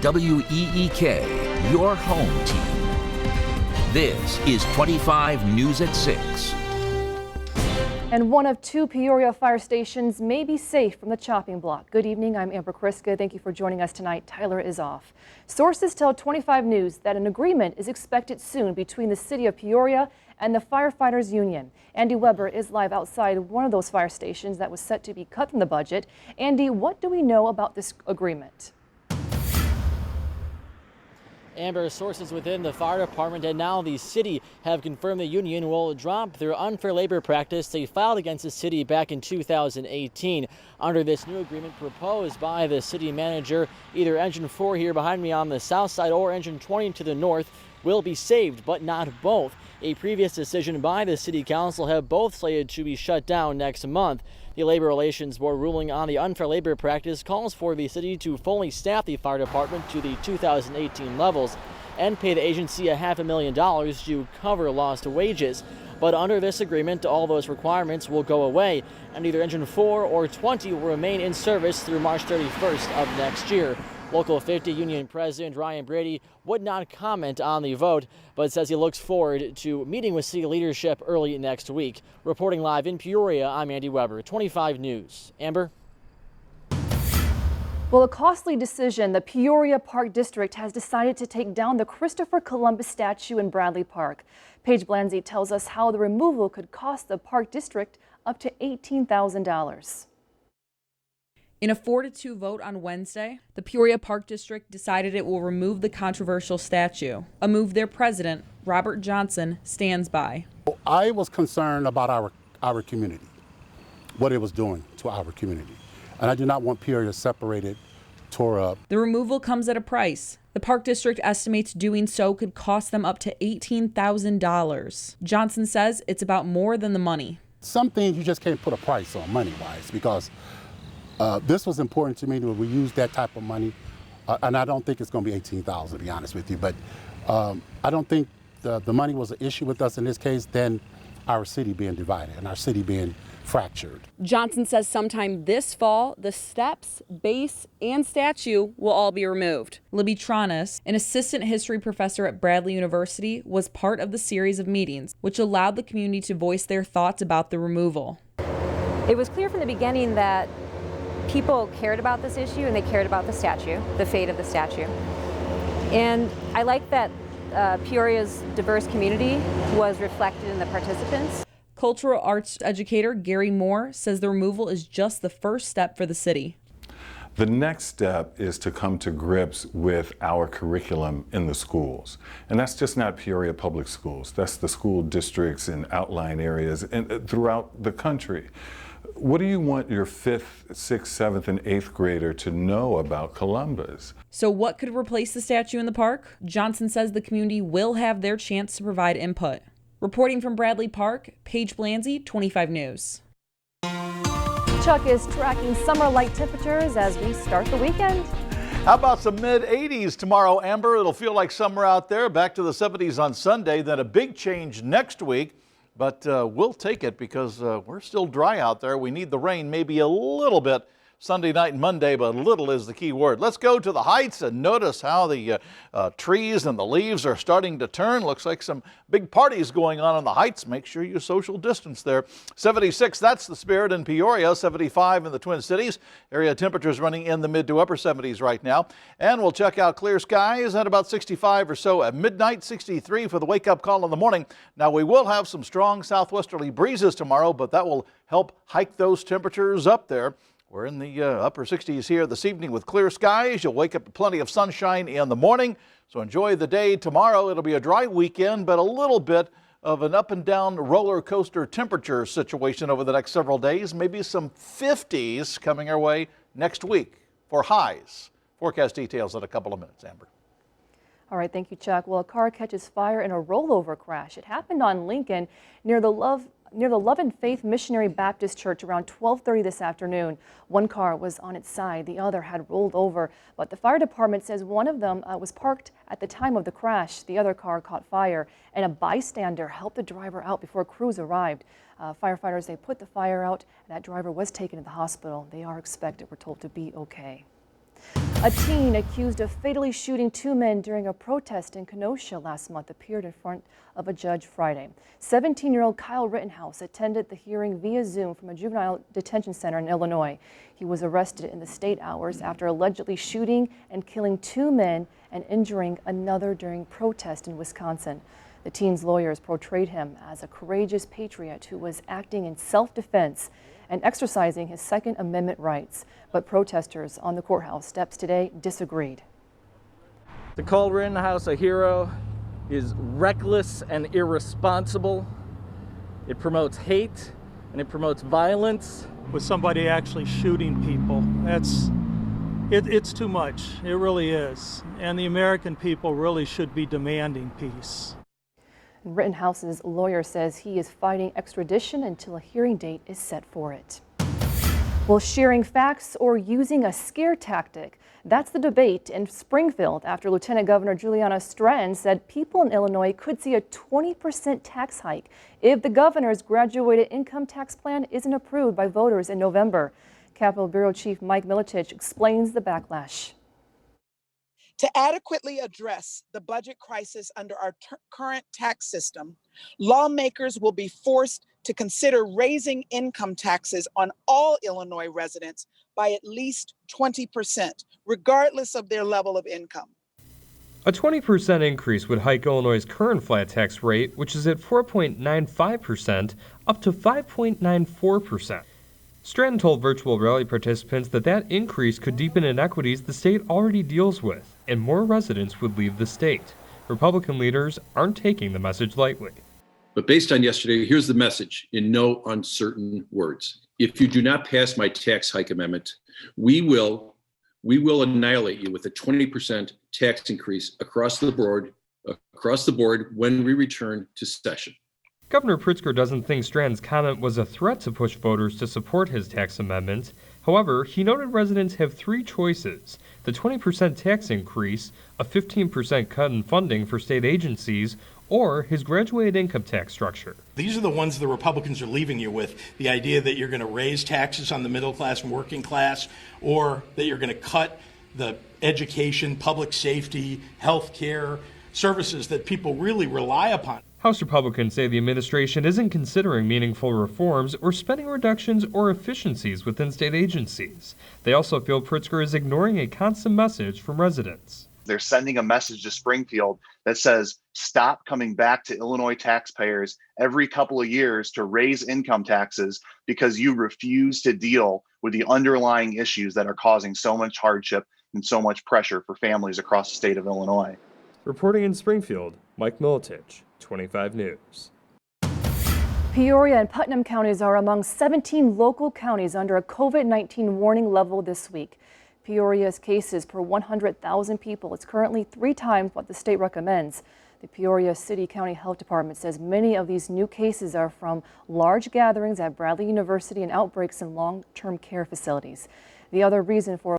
WEEK, your home team. This is 25 News at 6. And one of two Peoria fire stations may be safe from the chopping block. Good evening, I'm Amber Kriska. Thank you for joining us tonight. Tyler is off. Sources tell 25 News that an agreement is expected soon between the city of Peoria and the firefighters union. Andy Weber is live outside one of those fire stations that was set to be cut from the budget. Andy, what do we know about this agreement? Amber, sources within the fire department and now the city have confirmed the union will drop their unfair labor practice they filed against the city back in 2018. Under this new agreement proposed by the city manager, either engine 4 here behind me on the south side or engine 20 to the north will be saved, but not both. A previous decision by the city council have both slated to be shut down next month. The Labor Relations Board ruling on the unfair labor practice calls for the city to fully staff the fire department to the 2018 levels and pay the agency $500,000 to cover lost wages. But under this agreement, all those requirements will go away, and either engine 4 or 20 will remain in service through March 31st of next year. Local 50 Union President Ryan Brady would not comment on the vote, but says he looks forward to meeting with city leadership early next week. Reporting live in Peoria, I'm Andy Weber, 25 News. Amber? Well, a costly decision. The Peoria Park District has decided to take down the Christopher Columbus statue in Bradley Park. Paige Blanzy tells us how the removal could cost the Park District up to $18,000. In a 4-2 vote on Wednesday, the Peoria Park District decided it will remove the controversial statue, a move their president, Robert Johnson, stands by. I was concerned about our community, what it was doing to our community. And I do not want Peoria separated, tore up. The removal comes at a price. The Park District estimates doing so could cost them up to $18,000. Johnson says it's about more than the money. Some things you just can't put a price on money-wise because this was important to me that we use that type of money, and I don't think it's going to be $18,000 to be honest with you, but I don't think the money was an issue with us in this case than our city being divided and our city being fractured. Johnson says sometime this fall, the steps, base, and statue will all be removed. Libby Tronis, an assistant history professor at Bradley University, was part of the series of meetings, which allowed the community to voice their thoughts about the removal. It was clear from the beginning that people cared about this issue and they cared about the statue, the fate of the statue. And I like that Peoria's diverse community was reflected in the participants. Cultural arts educator Gary Moore says the removal is just the first step for the city. The next step is to come to grips with our curriculum in the schools. And that's just not Peoria Public Schools. That's the school districts and outlying areas and throughout the country. What do you want your 5th, 6th, 7th, and 8th grader to know about Columbus? So what could replace the statue in the park? Johnson says the community will have their chance to provide input. Reporting from Bradley Park, Paige Blanzy, 25 News. Chuck is tracking summer-like temperatures as we start the weekend. How about some mid-80s tomorrow, Amber? It'll feel like summer out there. Back to the 70s on Sunday, then a big change next week. But we'll take it because we're still dry out there. We need the rain maybe a little bit Sunday night and Monday, but little is the key word. Let's go to the heights and notice how the trees and the leaves are starting to turn. Looks like some big parties going on the heights. Make sure you social distance there. 76, that's the spirit in Peoria. 75 in the Twin Cities. Area temperatures running in the mid to upper 70s right now. And we'll check out clear skies at about 65 or so at midnight. 63 for the wake-up call in the morning. Now, we will have some strong southwesterly breezes tomorrow, but that will help hike those temperatures up there. We're in the upper 60s here this evening with clear skies. You'll wake up to plenty of sunshine in the morning, so enjoy the day tomorrow. It'll be a dry weekend, but a little bit of an up and down roller coaster temperature situation over the next several days. Maybe some 50s coming our way next week for highs. Forecast details in a couple of minutes, Amber. All right, thank you, Chuck. Well, a car catches fire in a rollover crash. It happened on Lincoln near the Love and Faith Missionary Baptist Church around 12:30 this afternoon. One car was on its side, the other had rolled over, but the fire department says one of them was parked at the time of the crash. The other car caught fire, and a bystander helped the driver out before crews arrived. Firefighters, they put the fire out, and that driver was taken to the hospital. They are expected, we're told, to be okay. A teen accused of fatally shooting 2 men during a protest in Kenosha last month appeared in front of a judge Friday. 17-year-old Kyle Rittenhouse attended the hearing via Zoom from a juvenile detention center in Illinois. He was arrested in the state hours after allegedly shooting and killing 2 men and injuring another during protest in Wisconsin. The teen's lawyers portrayed him as a courageous patriot who was acting in self-defense and exercising his Second Amendment rights. But protesters on the courthouse steps today disagreed. To call Rittenhouse a hero is reckless and irresponsible. It promotes hate and it promotes violence. With somebody actually shooting people, it's too much. It really is. And the American people really should be demanding peace. Rittenhouse's lawyer says he is fighting extradition until a hearing date is set for it. Well, sharing facts or using a scare tactic, that's the debate in Springfield after Lieutenant Governor Juliana Stratton said people in Illinois could see a 20% tax hike if the governor's graduated income tax plan isn't approved by voters in November. Capitol Bureau Chief Mike Militich explains the backlash. To adequately address the budget crisis under our current tax system, lawmakers will be forced to consider raising income taxes on all Illinois residents by at least 20%, regardless of their level of income. A 20% increase would hike Illinois' current flat tax rate, which is at 4.95%, up to 5.94%. Stratton told virtual rally participants that increase could deepen inequities the state already deals with, and more residents would leave the state. Republican leaders aren't taking the message lightly. But based on yesterday, here's the message in no uncertain words. If you do not pass my tax hike amendment, we will annihilate you with a 20% tax increase across the board when we return to session. Governor Pritzker doesn't think Stratton's comment was a threat to push voters to support his tax amendment. However, he noted residents have 3 choices: the 20% tax increase, a 15% cut in funding for state agencies, or his graduated income tax structure. These are the ones the Republicans are leaving you with, the idea that you're going to raise taxes on the middle class and working class, or that you're going to cut the education, public safety, health care services that people really rely upon. House Republicans say the administration isn't considering meaningful reforms or spending reductions or efficiencies within state agencies. They also feel Pritzker is ignoring a constant message from residents. They're sending a message to Springfield that says, stop coming back to Illinois taxpayers every couple of years to raise income taxes because you refuse to deal with the underlying issues that are causing so much hardship and so much pressure for families across the state of Illinois. Reporting in Springfield, Mike Militich, 25 News. Peoria and Putnam counties are among 17 local counties under a COVID-19 warning level this week. Peoria's cases per 100,000 people is currently 3 times what the state recommends. The Peoria City County Health Department says many of these new cases are from large gatherings at Bradley University and outbreaks in long-term care facilities. The other reason for